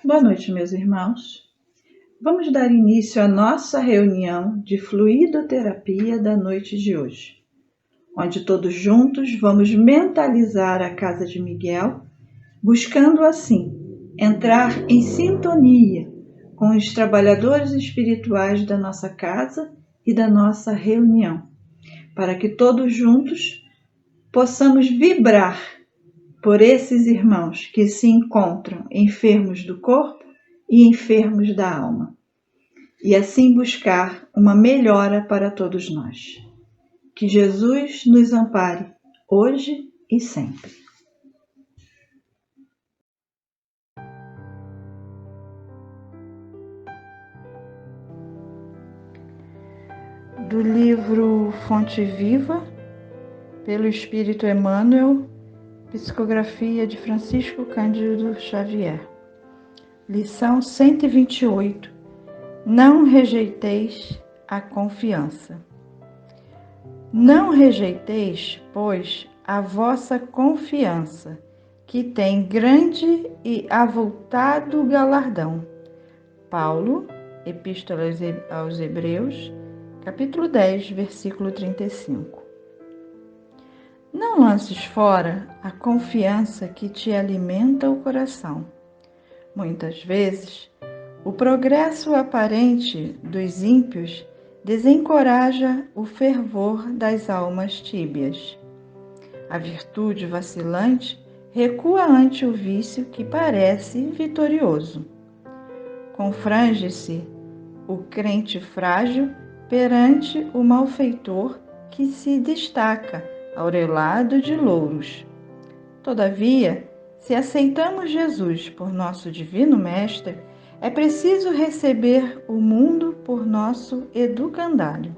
Boa noite, meus irmãos. Vamos dar início à nossa reunião de fluidoterapia da noite de hoje, onde todos juntos vamos mentalizar a casa de Miguel, buscando assim entrar em sintonia com os trabalhadores espirituais da nossa casa e da nossa reunião, para que todos juntos possamos vibrar por esses irmãos que se encontram enfermos do corpo e enfermos da alma, e assim buscar uma melhora para todos nós. Que Jesus nos ampare hoje e sempre. Do livro Fonte Viva, pelo Espírito Emmanuel, psicografia de Francisco Cândido Xavier. Lição 128. Não rejeiteis a confiança. Não rejeiteis, pois, a vossa confiança, que tem grande e avultado galardão. Paulo, Epístola aos Hebreus, capítulo 10, versículo 35. Não lances fora a confiança que te alimenta o coração. Muitas vezes, o progresso aparente dos ímpios desencoraja o fervor das almas tíbias. A virtude vacilante recua ante o vício que parece vitorioso. Confrange-se o crente frágil perante o malfeitor que se destaca, aureolado de louros. Todavia, se aceitamos Jesus por nosso divino mestre, é preciso receber o mundo por nosso educandário.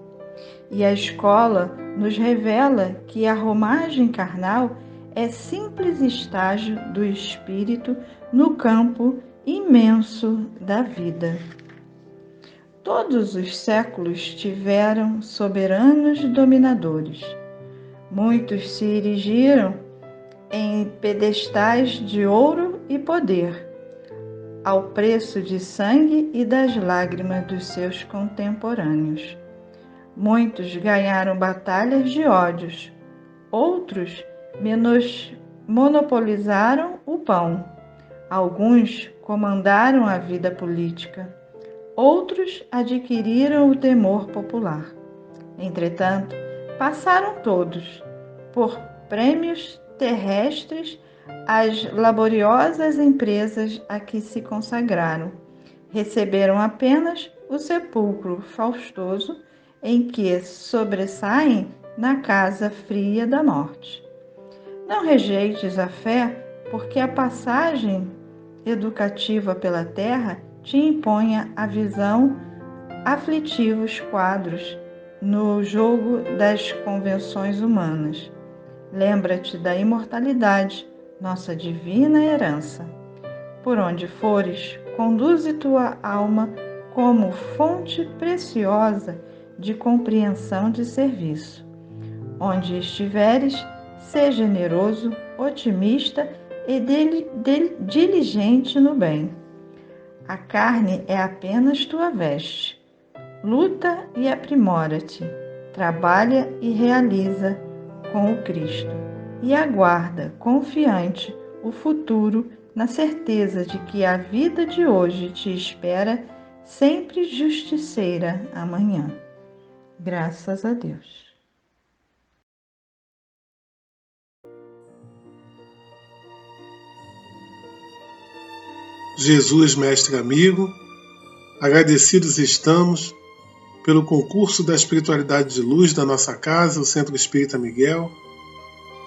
E a escola nos revela que a romagem carnal é simples estágio do espírito no campo imenso da vida. Todos os séculos tiveram soberanos dominadores. Muitos se erigiram em pedestais de ouro e poder, ao preço de sangue e das lágrimas dos seus contemporâneos. Muitos ganharam batalhas de ódios, outros monopolizaram o pão, alguns comandaram a vida política, outros adquiriram o temor popular. Entretanto, passaram todos por prêmios terrestres as laboriosas empresas a que se consagraram. Receberam apenas o sepulcro faustoso em que sobressaem na casa fria da morte. Não rejeites a fé, porque a passagem educativa pela terra te imponha a visão aflitivos quadros no jogo das convenções humanas. Lembra-te da imortalidade, nossa divina herança. Por onde fores, conduze tua alma como fonte preciosa de compreensão de serviço. Onde estiveres, seja generoso, otimista e diligente no bem. A carne é apenas tua veste. Luta e aprimora-te, trabalha e realiza com o Cristo, e aguarda, confiante, o futuro, na certeza de que a vida de hoje te espera sempre justiceira amanhã. Graças a Deus. Jesus, mestre amigo, agradecidos estamos pelo concurso da espiritualidade de luz da nossa casa, o Centro Espírita Miguel,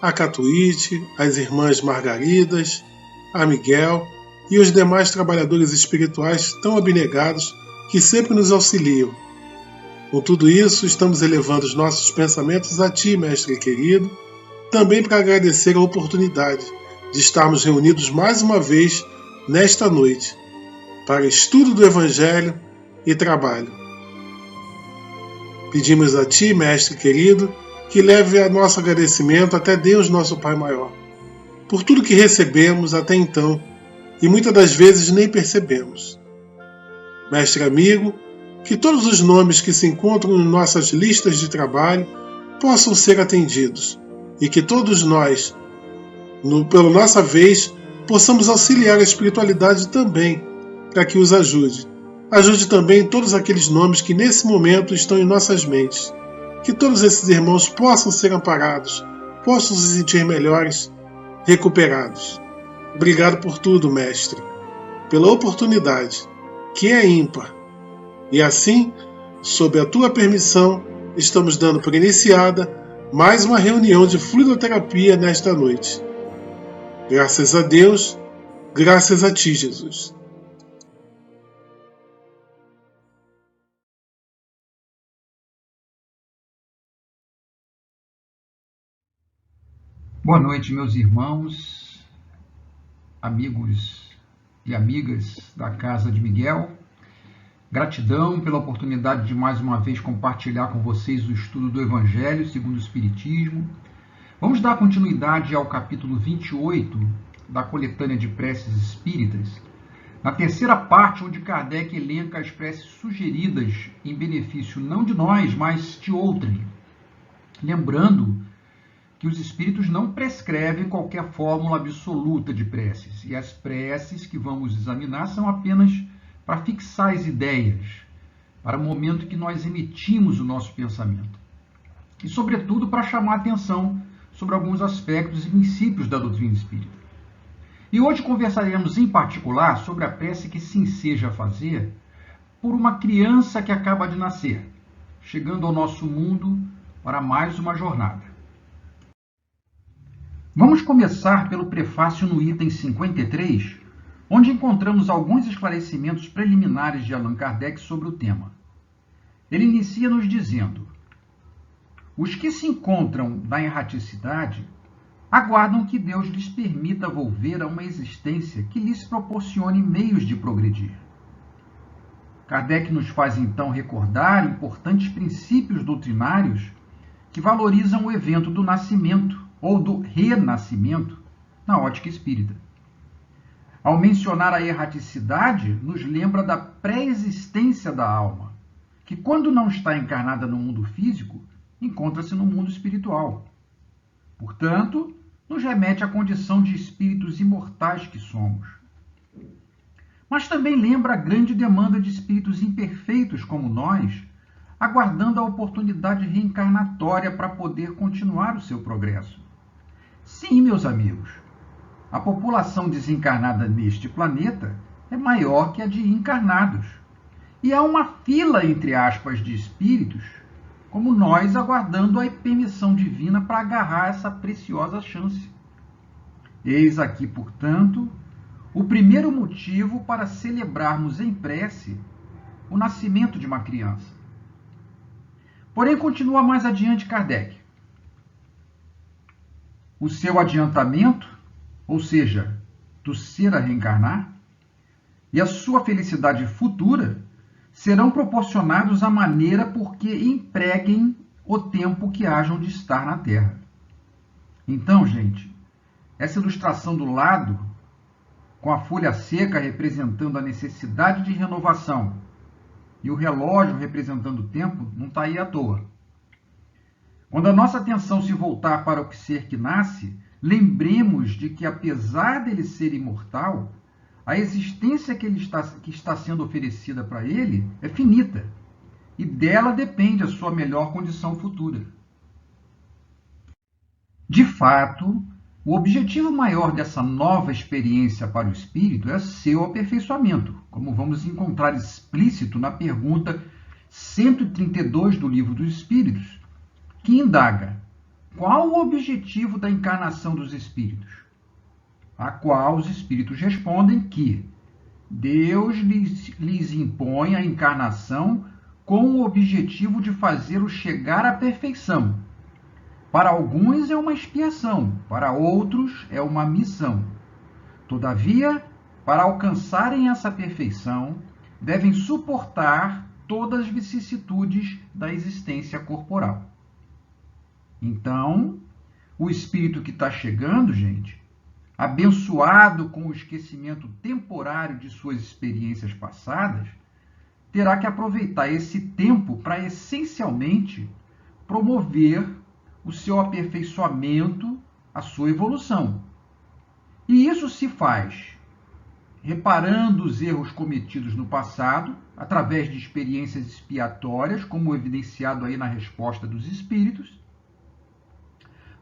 a Catuíte, as irmãs Margaridas, a Miguel e os demais trabalhadores espirituais tão abnegados que sempre nos auxiliam. Com tudo isso, estamos elevando os nossos pensamentos a Ti, Mestre querido, também para agradecer a oportunidade de estarmos reunidos mais uma vez nesta noite, para estudo do Evangelho e trabalho. Pedimos a Ti, Mestre querido, que leve a nosso agradecimento até Deus, nosso Pai Maior, por tudo que recebemos até então e muitas das vezes nem percebemos. Mestre amigo, que todos os nomes que se encontram em nossas listas de trabalho possam ser atendidos e que todos nós, pela nossa vez, possamos auxiliar a espiritualidade também, para que os ajude. Ajude também todos aqueles nomes que nesse momento estão em nossas mentes. Que todos esses irmãos possam ser amparados, possam se sentir melhores, recuperados. Obrigado por tudo, Mestre, pela oportunidade, que é ímpar. E assim, sob a Tua permissão, estamos dando por iniciada mais uma reunião de fluidoterapia nesta noite. Graças a Deus, graças a Ti, Jesus. Boa noite, meus irmãos, amigos e amigas da Casa de Miguel. Gratidão pela oportunidade de mais uma vez compartilhar com vocês o estudo do Evangelho segundo o Espiritismo. Vamos dar continuidade ao capítulo 28 da coletânea de preces espíritas, na terceira parte, onde Kardec elenca as preces sugeridas em benefício não de nós, mas de outrem. Lembrando que os espíritos não prescrevem qualquer fórmula absoluta de preces, e as preces que vamos examinar são apenas para fixar as ideias, para o momento que nós emitimos o nosso pensamento. E, sobretudo, para chamar a atenção sobre alguns aspectos e princípios da doutrina espírita. E hoje conversaremos em particular sobre a prece que se enseja a fazer por uma criança que acaba de nascer, chegando ao nosso mundo para mais uma jornada. Vamos começar pelo prefácio no item 53, onde encontramos alguns esclarecimentos preliminares de Allan Kardec sobre o tema. Ele inicia nos dizendo: os que se encontram na erraticidade aguardam que Deus lhes permita volver a uma existência que lhes proporcione meios de progredir. Kardec nos faz então recordar importantes princípios doutrinários que valorizam o evento do nascimento ou do renascimento na ótica espírita. Ao mencionar a erraticidade, nos lembra da pré-existência da alma, que quando não está encarnada no mundo físico, encontra-se no mundo espiritual. Portanto, nos remete à condição de espíritos imortais que somos. Mas também lembra a grande demanda de espíritos imperfeitos como nós, aguardando a oportunidade reencarnatória para poder continuar o seu progresso. Sim, meus amigos, a população desencarnada neste planeta é maior que a de encarnados. E há uma fila, entre aspas, de espíritos, como nós, aguardando a permissão divina para agarrar essa preciosa chance. Eis aqui, portanto, o primeiro motivo para celebrarmos em prece o nascimento de uma criança. Porém, continua mais adiante Kardec. O seu adiantamento, ou seja, do ser a reencarnar, e a sua felicidade futura serão proporcionados à maneira por que empreguem o tempo que hajam de estar na Terra. Então, gente, essa ilustração do lado, com a folha seca representando a necessidade de renovação e o relógio representando o tempo, não está aí à toa. Quando a nossa atenção se voltar para o ser que nasce, lembremos de que, apesar dele ser imortal, a existência que está sendo oferecida para ele é finita, e dela depende a sua melhor condição futura. De fato, o objetivo maior dessa nova experiência para o espírito é seu aperfeiçoamento, como vamos encontrar explícito na pergunta 132 do Livro dos Espíritos, que indaga: qual o objetivo da encarnação dos espíritos? A qual os espíritos respondem que Deus lhes impõe a encarnação com o objetivo de fazê-los chegar à perfeição. Para alguns é uma expiação, para outros é uma missão. Todavia, para alcançarem essa perfeição, devem suportar todas as vicissitudes da existência corporal. Então, o espírito que está chegando, gente, abençoado com o esquecimento temporário de suas experiências passadas, terá que aproveitar esse tempo para essencialmente promover o seu aperfeiçoamento, a sua evolução. E isso se faz reparando os erros cometidos no passado, através de experiências expiatórias, como evidenciado aí na resposta dos espíritos,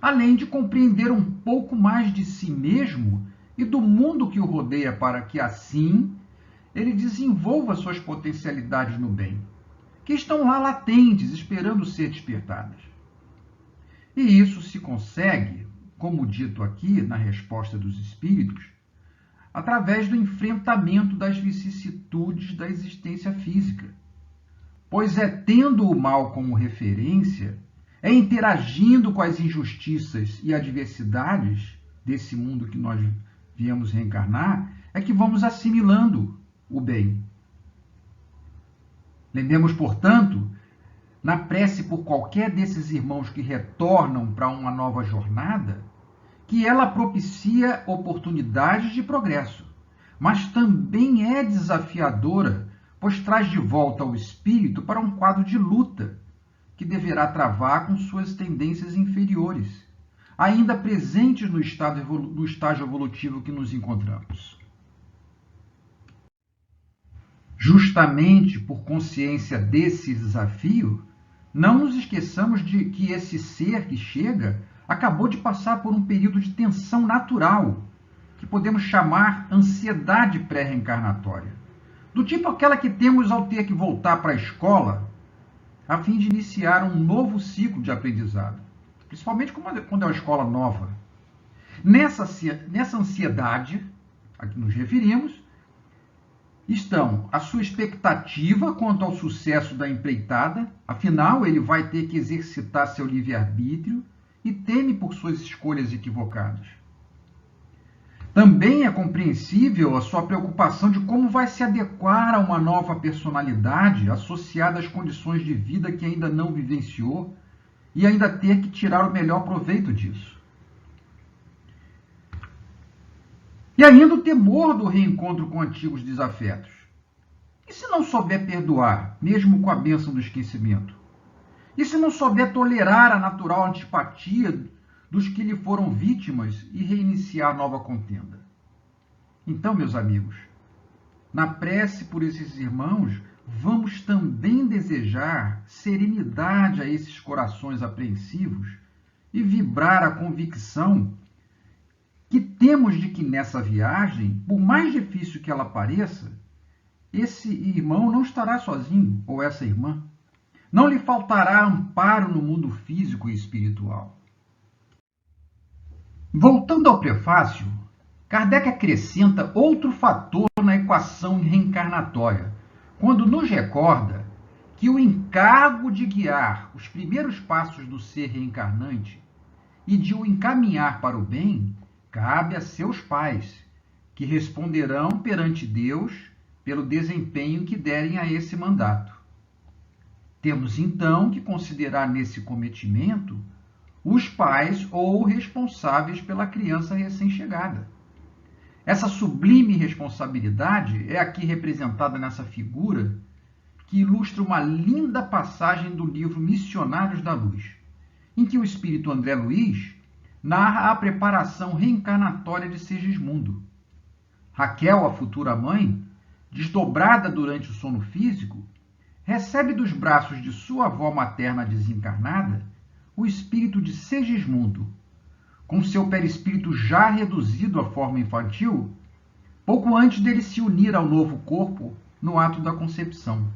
além de compreender um pouco mais de si mesmo e do mundo que o rodeia, para que assim ele desenvolva suas potencialidades no bem, que estão lá latentes, esperando ser despertadas. E isso se consegue, como dito aqui na resposta dos espíritos, através do enfrentamento das vicissitudes da existência física. Pois é tendo o mal como referência, é interagindo com as injustiças e adversidades desse mundo que nós viemos reencarnar, é que vamos assimilando o bem. Lembremos, portanto, na prece por qualquer desses irmãos que retornam para uma nova jornada, que ela propicia oportunidades de progresso, mas também é desafiadora, pois traz de volta o espírito para um quadro de luta, que deverá travar com suas tendências inferiores, ainda presentes no estágio evolutivo que nos encontramos. Justamente por consciência desse desafio, não nos esqueçamos de que esse ser que chega acabou de passar por um período de tensão natural, que podemos chamar ansiedade pré-reencarnatória, do tipo aquela que temos ao ter que voltar para a escola a fim de iniciar um novo ciclo de aprendizado, principalmente quando é uma escola nova. Nessa ansiedade a que nos referimos, estão a sua expectativa quanto ao sucesso da empreitada, afinal ele vai ter que exercitar seu livre-arbítrio e teme por suas escolhas equivocadas. Também é compreensível a sua preocupação de como vai se adequar a uma nova personalidade associada às condições de vida que ainda não vivenciou e ainda ter que tirar o melhor proveito disso. E ainda o temor do reencontro com antigos desafetos. E se não souber perdoar, mesmo com a bênção do esquecimento? E se não souber tolerar a natural antipatia dos que lhe foram vítimas e reiniciar nova contenda? Então, meus amigos, na prece por esses irmãos, vamos também desejar serenidade a esses corações apreensivos e vibrar a convicção que temos de que nessa viagem, por mais difícil que ela pareça, esse irmão não estará sozinho, ou essa irmã. Não lhe faltará amparo no mundo físico e espiritual. Voltando ao prefácio, Kardec acrescenta outro fator na equação reencarnatória, quando nos recorda que o encargo de guiar os primeiros passos do ser reencarnante e de o encaminhar para o bem cabe a seus pais, que responderão perante Deus pelo desempenho que derem a esse mandato. Temos então que considerar nesse cometimento os pais ou responsáveis pela criança recém-chegada. Essa sublime responsabilidade é aqui representada nessa figura que ilustra uma linda passagem do livro Missionários da Luz, em que o espírito André Luiz narra a preparação reencarnatória de Segismundo. Raquel, a futura mãe, desdobrada durante o sono físico, recebe dos braços de sua avó materna desencarnada o espírito de Segismundo, com seu perispírito já reduzido à forma infantil, pouco antes dele se unir ao novo corpo no ato da concepção.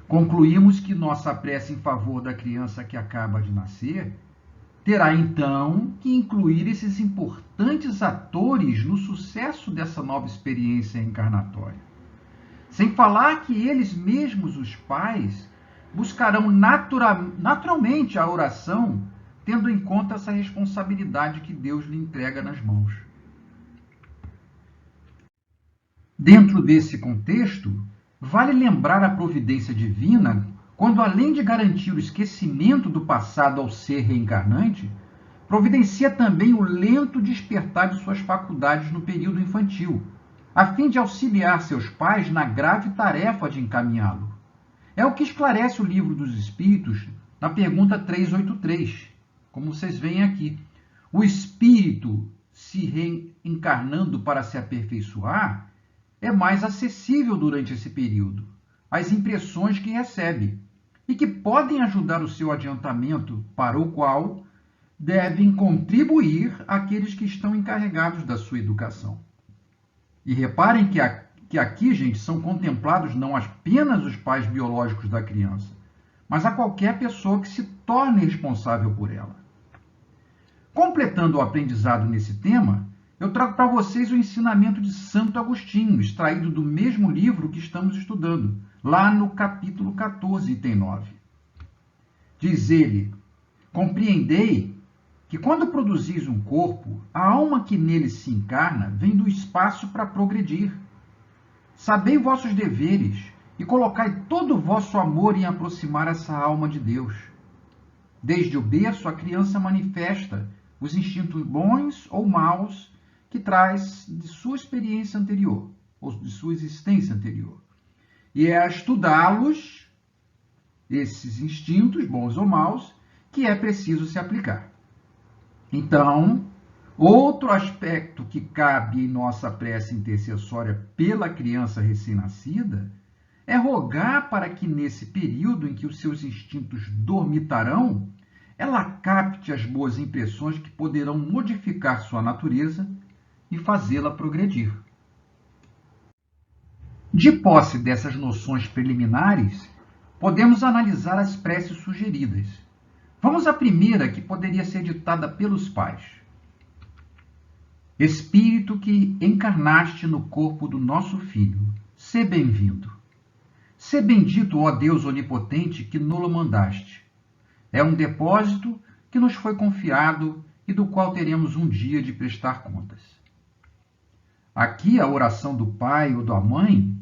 Concluímos que nossa prece em favor da criança que acaba de nascer terá então que incluir esses importantes atores no sucesso dessa nova experiência encarnatória. Sem falar que eles mesmos, os pais, buscarão naturalmente a oração, tendo em conta essa responsabilidade que Deus lhe entrega nas mãos. Dentro desse contexto, vale lembrar a providência divina quando, além de garantir o esquecimento do passado ao ser reencarnante, providencia também o lento despertar de suas faculdades no período infantil, a fim de auxiliar seus pais na grave tarefa de encaminhá-lo. É o que esclarece o Livro dos Espíritos na pergunta 383, como vocês veem aqui. O espírito se reencarnando para se aperfeiçoar é mais acessível durante esse período às impressões que recebe e que podem ajudar o seu adiantamento, para o qual devem contribuir aqueles que estão encarregados da sua educação. E reparem que aqui, gente, são contemplados não apenas os pais biológicos da criança, mas a qualquer pessoa que se torne responsável por ela. Completando o aprendizado nesse tema, eu trago para vocês o ensinamento de Santo Agostinho, extraído do mesmo livro que estamos estudando, lá no capítulo 14, item 9. Diz ele: compreendei que quando produzis um corpo, a alma que nele se encarna vem do espaço para progredir. Sabei vossos deveres e colocai todo o vosso amor em aproximar essa alma de Deus. Desde o berço, a criança manifesta os instintos bons ou maus que traz de sua experiência anterior, ou de sua existência anterior. E é a estudá-los, esses instintos, bons ou maus, que é preciso se aplicar. Então, outro aspecto que cabe em nossa prece intercessória pela criança recém-nascida é rogar para que, nesse período em que os seus instintos dormitarão, ela capte as boas impressões que poderão modificar sua natureza e fazê-la progredir. De posse dessas noções preliminares, podemos analisar as preces sugeridas. Vamos à primeira, que poderia ser ditada pelos pais. Espírito que encarnaste no corpo do nosso Filho, sê bem-vindo. Sê bendito, ó Deus onipotente, que nolo mandaste. É um depósito que nos foi confiado e do qual teremos um dia de prestar contas. Aqui a oração do pai ou da mãe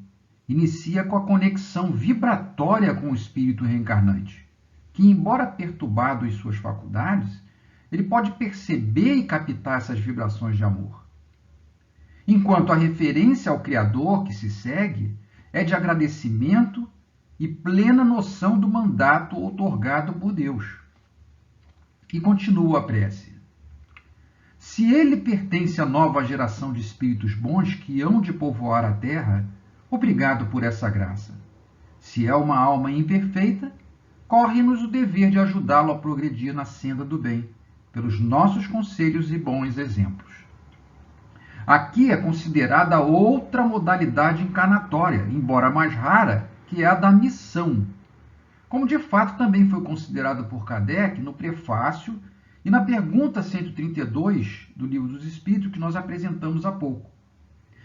inicia com a conexão vibratória com o espírito reencarnante, que, embora perturbado em suas faculdades, ele pode perceber e captar essas vibrações de amor. Enquanto a referência ao Criador que se segue é de agradecimento e plena noção do mandato outorgado por Deus. E continua a prece. Se ele pertence à nova geração de espíritos bons que hão de povoar a terra, obrigado por essa graça. Se é uma alma imperfeita, corre-nos o dever de ajudá-lo a progredir na senda do bem, pelos nossos conselhos e bons exemplos. Aqui é considerada outra modalidade encarnatória, embora mais rara, que é a da missão, como de fato também foi considerada por Kardec no prefácio e na pergunta 132 do Livro dos Espíritos, que nós apresentamos há pouco.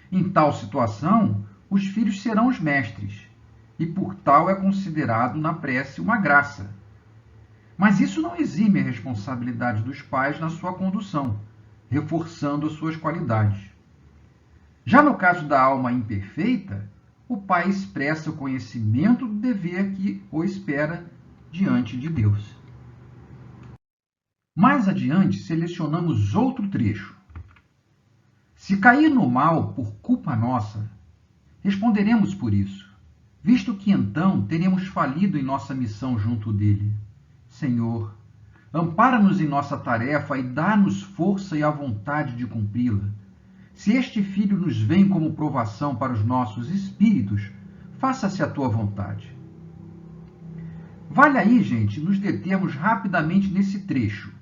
Em tal situação, os filhos serão os mestres, e por tal é considerado na prece uma graça. Mas isso não exime a responsabilidade dos pais na sua condução, reforçando as suas qualidades. Já no caso da alma imperfeita, o pai expressa o conhecimento do dever que o espera diante de Deus. Mais adiante, selecionamos outro trecho. Se cair no mal por culpa nossa, responderemos por isso, visto que então teremos falido em nossa missão junto dele. Senhor, ampara-nos em nossa tarefa e dá-nos força e a vontade de cumpri-la. Se este filho nos vem como provação para os nossos espíritos, faça-se a tua vontade. Vale aí, gente, nos determos rapidamente nesse trecho.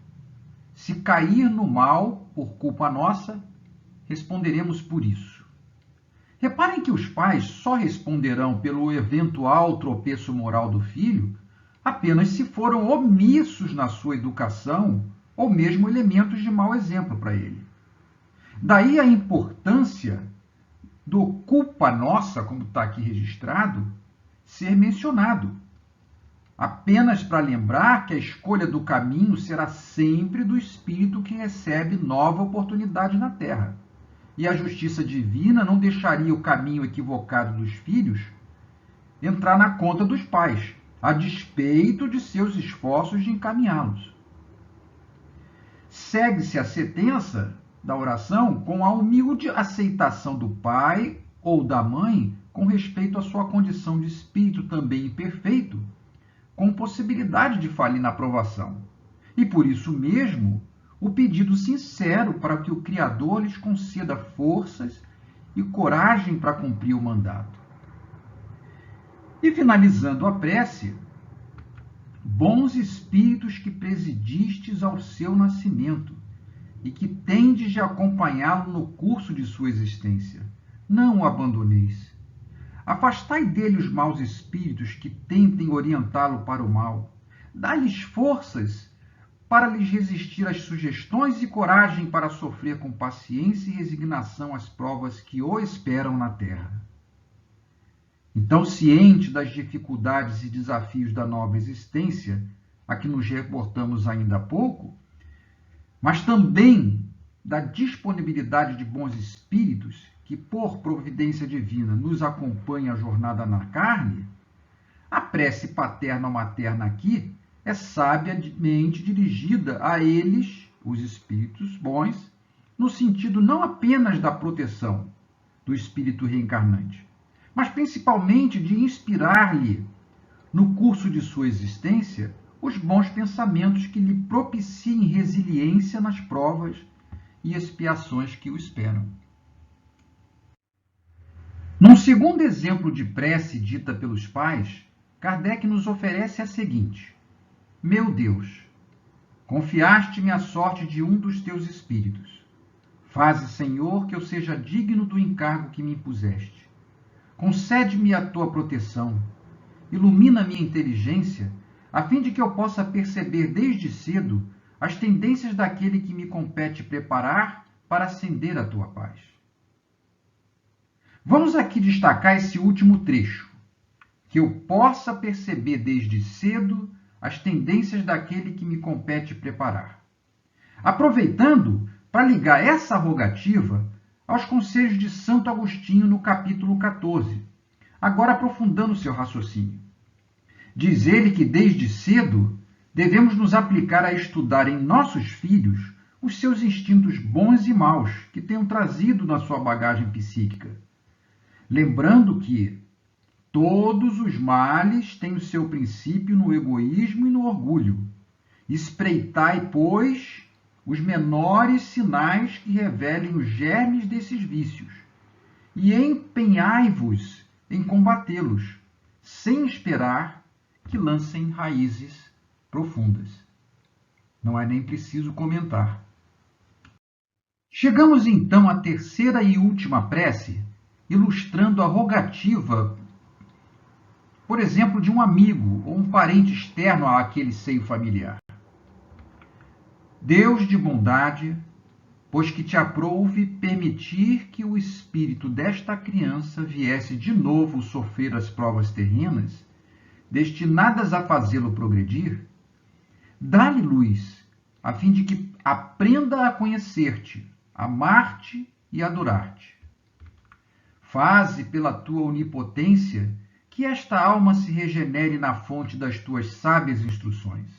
Se cair no mal por culpa nossa, responderemos por isso. Reparem que os pais só responderão pelo eventual tropeço moral do filho apenas se foram omissos na sua educação ou mesmo elementos de mau exemplo para ele. Daí a importância do culpa nossa, como está aqui registrado, ser mencionado. Apenas para lembrar que a escolha do caminho será sempre do espírito que recebe nova oportunidade na terra. E a justiça divina não deixaria o caminho equivocado dos filhos entrar na conta dos pais, a despeito de seus esforços de encaminhá-los. Segue-se a sentença da oração com a humilde aceitação do pai ou da mãe com respeito à sua condição de espírito também imperfeito, com possibilidade de falir na aprovação. E por isso mesmo, o pedido sincero para que o Criador lhes conceda forças e coragem para cumprir o mandato. E finalizando a prece, bons espíritos que presidistes ao seu nascimento e que tendes de acompanhá-lo no curso de sua existência, não o abandoneis. Afastai dele os maus espíritos que tentem orientá-lo para o mal. Dá-lhes forças para lhes resistir às sugestões e coragem para sofrer com paciência e resignação as provas que o esperam na terra. Então, ciente das dificuldades e desafios da nova existência, a que nos reportamos ainda há pouco, mas também da disponibilidade de bons espíritos que, por providência divina, nos acompanham a jornada na carne, a prece paterna ou materna aqui é sabiamente dirigida a eles, os espíritos bons, no sentido não apenas da proteção do espírito reencarnante, mas principalmente de inspirar-lhe, no curso de sua existência, os bons pensamentos que lhe propiciem resiliência nas provas e expiações que o esperam. Num segundo exemplo de prece dita pelos pais, Kardec nos oferece a seguinte: Meu Deus, confiaste-me a sorte de um dos teus espíritos. Faze, Senhor, que eu seja digno do encargo que me impuseste. Concede-me a tua proteção, ilumina minha inteligência, a fim de que eu possa perceber desde cedo as tendências daquele que me compete preparar para ascender a tua paz. Vamos aqui destacar esse último trecho, que eu possa perceber desde cedo as tendências daquele que me compete preparar. Aproveitando para ligar essa rogativa aos conselhos de Santo Agostinho no capítulo 14, agora aprofundando seu raciocínio. Diz ele que desde cedo devemos nos aplicar a estudar em nossos filhos os seus instintos bons e maus que tenham trazido na sua bagagem psíquica. Lembrando que todos os males têm o seu princípio no egoísmo e no orgulho. Espreitai, pois, os menores sinais que revelem os germes desses vícios, e empenhai-vos em combatê-los, sem esperar que lancem raízes profundas. Não é nem preciso comentar. Chegamos então à terceira e última prece, ilustrando a rogativa, por exemplo, de um amigo ou um parente externo àquele seio familiar. Deus de bondade, pois que te aprouve permitir que o espírito desta criança viesse de novo sofrer as provas terrenas, destinadas a fazê-lo progredir, dá-lhe luz, a fim de que aprenda a conhecer-te, amar-te e adorar-te. Faze pela tua onipotência que esta alma se regenere na fonte das tuas sábias instruções,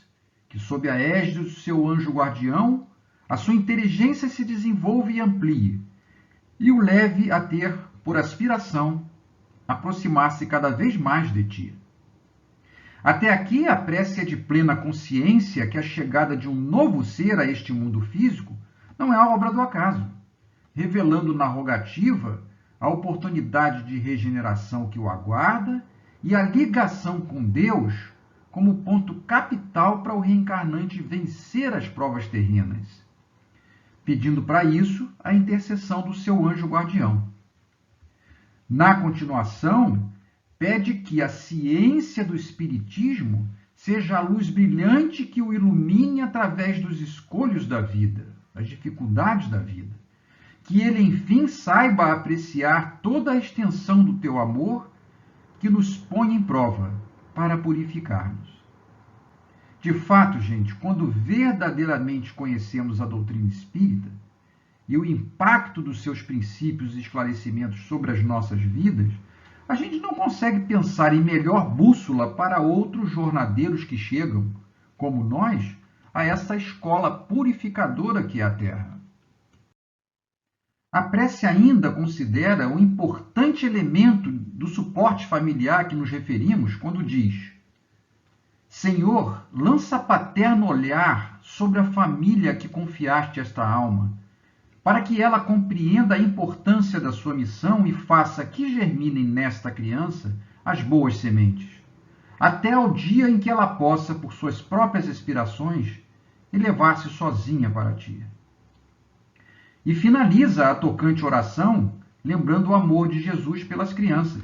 que sob a égide do seu anjo guardião, a sua inteligência se desenvolva e amplie, e o leve a ter, por aspiração, aproximar-se cada vez mais de ti. Até aqui a prece é de plena consciência que a chegada de um novo ser a este mundo físico não é a obra do acaso, revelando na rogativa a oportunidade de regeneração que o aguarda e a ligação com Deus como ponto capital para o reencarnante vencer as provas terrenas, pedindo para isso a intercessão do seu anjo guardião. Na continuação, pede que a ciência do Espiritismo seja a luz brilhante que o ilumine através dos escolhos da vida, das dificuldades da vida. Que ele, enfim, saiba apreciar toda a extensão do teu amor que nos põe em prova para purificar-nos. De fato, gente, quando verdadeiramente conhecemos a doutrina espírita e o impacto dos seus princípios e esclarecimentos sobre as nossas vidas, a gente não consegue pensar em melhor bússola para outros jornadeiros que chegam, como nós, a essa escola purificadora que é a Terra. A prece ainda considera um importante elemento do suporte familiar que nos referimos quando diz: Senhor, lança paterno olhar sobre a família a que confiaste esta alma, para que ela compreenda a importância da sua missão e faça que germinem nesta criança as boas sementes, até ao dia em que ela possa, por suas próprias aspirações, elevar-se sozinha para ti. E finaliza a tocante oração lembrando o amor de Jesus pelas crianças.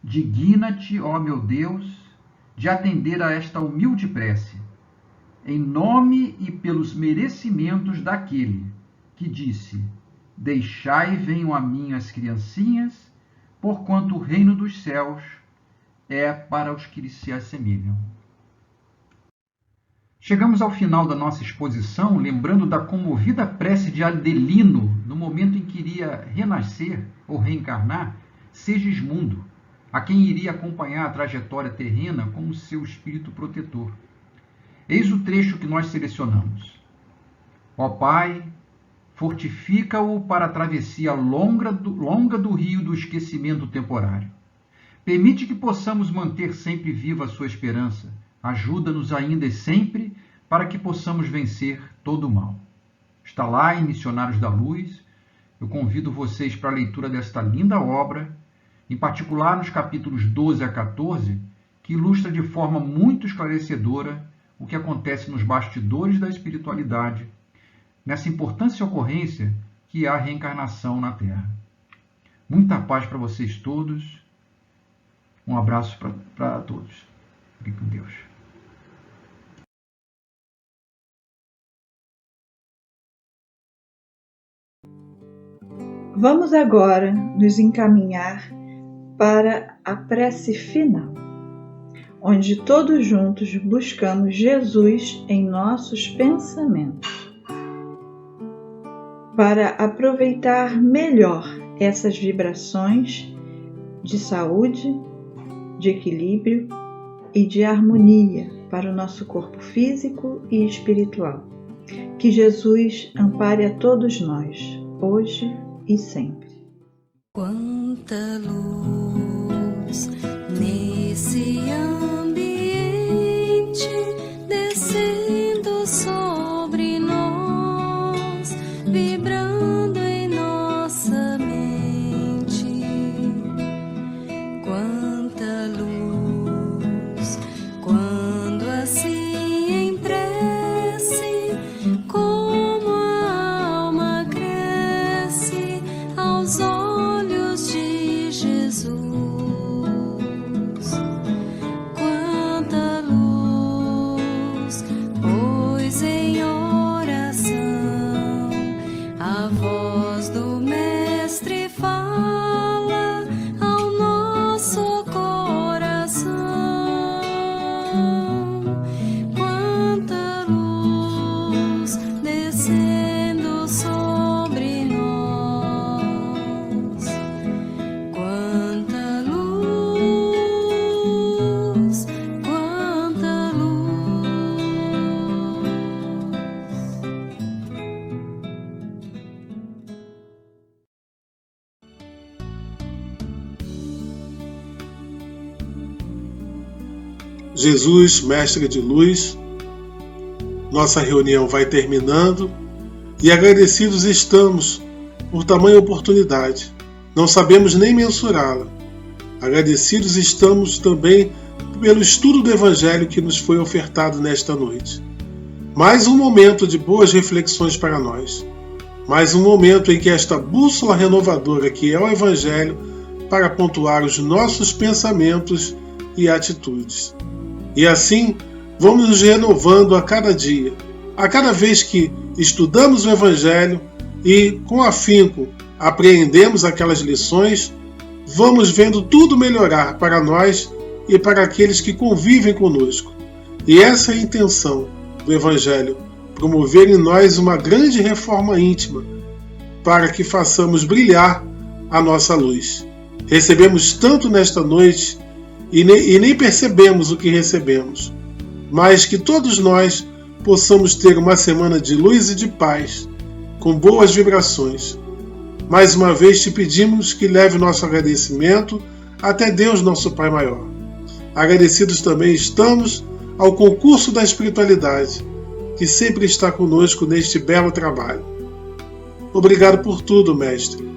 Digna-te, ó meu Deus, de atender a esta humilde prece, em nome e pelos merecimentos daquele que disse: Deixai venham a mim as criancinhas, porquanto o reino dos céus é para os que se assemelham. Chegamos ao final da nossa exposição, lembrando da comovida prece de Adelino, no momento em que iria renascer ou reencarnar Segismundo, a quem iria acompanhar a trajetória terrena como seu espírito protetor. Eis o trecho que nós selecionamos. Ó Pai, fortifica-o para a travessia longa do rio do esquecimento temporário. Permite que possamos manter sempre viva a sua esperança. Ajuda-nos ainda e sempre para que possamos vencer todo o mal. Está lá em Missionários da Luz. Eu convido vocês para a leitura desta linda obra, em particular nos capítulos 12 a 14, que ilustra de forma muito esclarecedora o que acontece nos bastidores da espiritualidade, nessa importante ocorrência que é a reencarnação na Terra. Muita paz para vocês todos. Um abraço para todos. Fiquem com Deus. Vamos agora nos encaminhar para a prece final, onde todos juntos buscamos Jesus em nossos pensamentos, para aproveitar melhor essas vibrações de saúde, de equilíbrio e de harmonia para o nosso corpo físico e espiritual. Que Jesus ampare a todos nós, hoje e sempre. Quanta luz nesse ambiente, descendo sobre nós, vibrando em nossa mente. Quanta luz, quando assim em prece, como a alma cresce aos olhos de Jesus. Quanta luz, pois em oração a voz do Mestre fala ao nosso coração. Quanta luz descendo sobre nós. Quanta luz, quanta luz. Jesus, Mestre de Luz, nossa reunião vai terminando e agradecidos estamos por tamanha oportunidade. Não sabemos nem mensurá-la. Agradecidos estamos também pelo estudo do Evangelho que nos foi ofertado nesta noite. Mais um momento de boas reflexões para nós. mas um momento em que esta bússola renovadora que é o Evangelho para pontuar os nossos pensamentos e atitudes. E assim, vamos nos renovando a cada dia, a cada vez que estudamos o Evangelho e, com afinco, apreendemos aquelas lições, vamos vendo tudo melhorar para nós e para aqueles que convivem conosco. E essa é a intenção do Evangelho, promover em nós uma grande reforma íntima, para que façamos brilhar a nossa luz. Recebemos tanto nesta noite e nem percebemos o que recebemos, mas que todos nós possamos ter uma semana de luz e de paz, com boas vibrações. Mais uma vez te pedimos que leve nosso agradecimento até Deus, nosso Pai Maior. Agradecidos também estamos ao concurso da espiritualidade, que sempre está conosco neste belo trabalho. Obrigado por tudo, Mestre.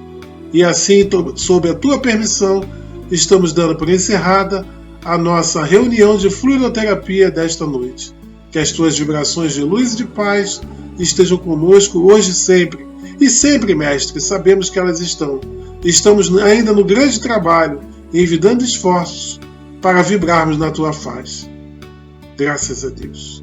E assim, sob a tua permissão, estamos dando por encerrada a nossa reunião de fluidoterapia desta noite. Que as tuas vibrações de luz e de paz estejam conosco hoje e sempre. E sempre, Mestre, sabemos que elas estão. Estamos ainda no grande trabalho, envidando esforços para vibrarmos na tua face. Graças a Deus.